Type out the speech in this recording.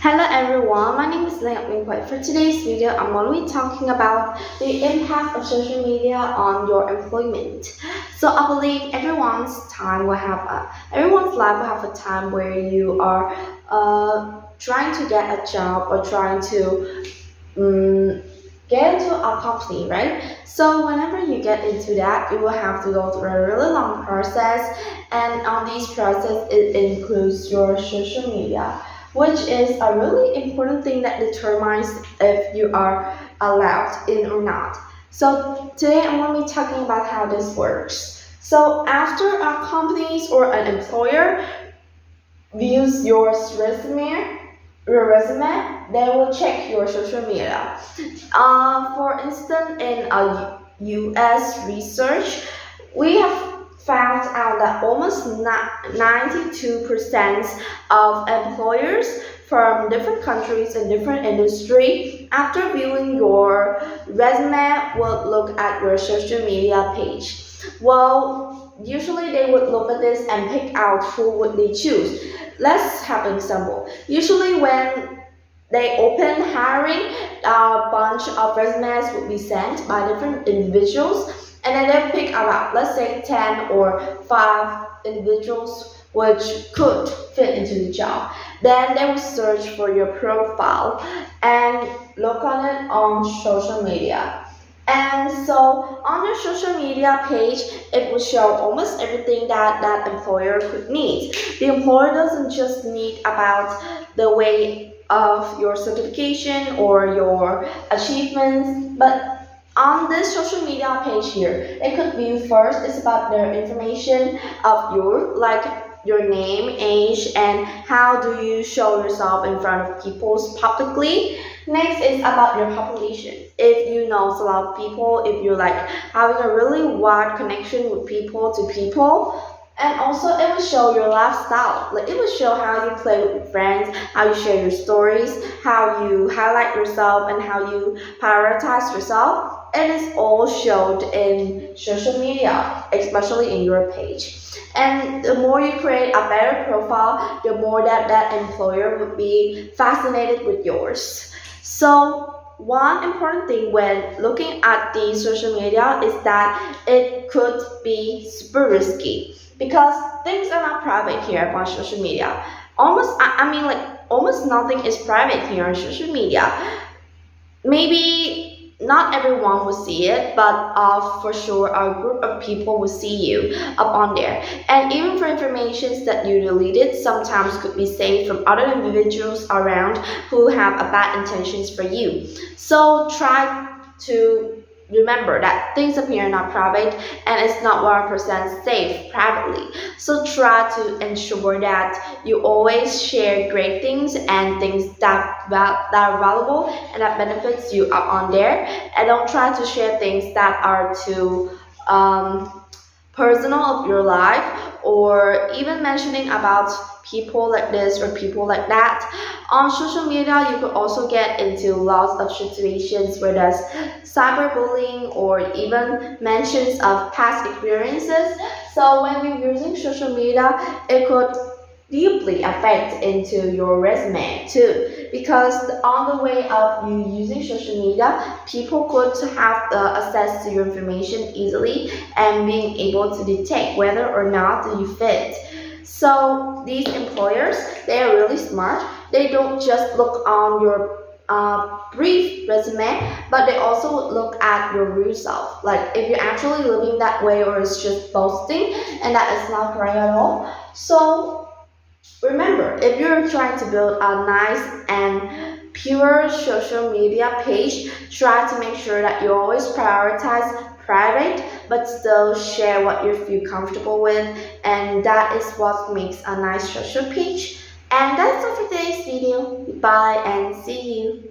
Hello everyone, my name is Naomi White. For today's video, I'm going to be talking about the impact of social media on your employment. So I believe everyone's everyone's life will have a time where you are trying to get a job or trying to get into a company, right? So whenever you get into that, you will have to go through a really long process, and on this process, it includes your social media, which is a really important thing that determines if you are allowed in or not. So today I'm going to be talking about how this works. So after a company or an employer views your resume, they will check your social media. For instance, in a U.S. research, we have found out that almost 92% of employers from different countries and different industry, after viewing your resume, will look at your social media page. Well, usually they would look at this and pick out who would they choose. Let's have an example. Usually when they open hiring, a bunch of resumes would be sent by different individuals, and then they'll pick about, let's say, 10 or 5 individuals which could fit into the job. Then they will search for your profile and look on it on social media. And so on your social media page, it will show almost everything that that employer could need. The employer doesn't just need about the way of your certification or your achievements, but on this social media page here, they could view first is about their information of you, like your name, age, and how do you show yourself in front of people publicly. Next is about your population. If you know a lot of people, if you like having a really wide connection with people to people, and also it will show your lifestyle. Like it will show how you play with your friends, how you share your stories, how you highlight yourself, and how you prioritize yourself. It is all showed in social media, especially in your page. And the more you create a better profile, the more that that employer would be fascinated with yours. So one important thing when looking at the social media is that it could be super risky because things are not private here on social media. I mean, like almost nothing is private here on social media. Maybe not everyone will see it, but for sure a group of people will see you up on there. And even for informations that you deleted, sometimes could be saved from other individuals around who have a bad intentions for you. So try to remember that things up here are not private and it's not 100% safe privately. So try to ensure that you always share great things and things that are valuable and that benefits you up on there, and don't try to share things that are too personal of your life, or even mentioning about people like this or people like that. On social media, you could also get into lots of situations where there's cyberbullying or even mentions of past experiences. So when you're using social media, it could deeply affect into your resume too, because on the way of you using social media, people could have access to your information easily and being able to detect whether or not you fit. So these employers, they are really smart. They don't just look on your brief resume, but they also look at your real self. Like if you're actually living that way or it's just boasting, and that is not correct at all. So remember, if you're trying to build a nice and pure social media page, try to make sure that you always prioritize private but still share what you feel comfortable with, and that is what makes a nice social page. And that's all for today's video. Bye and see you.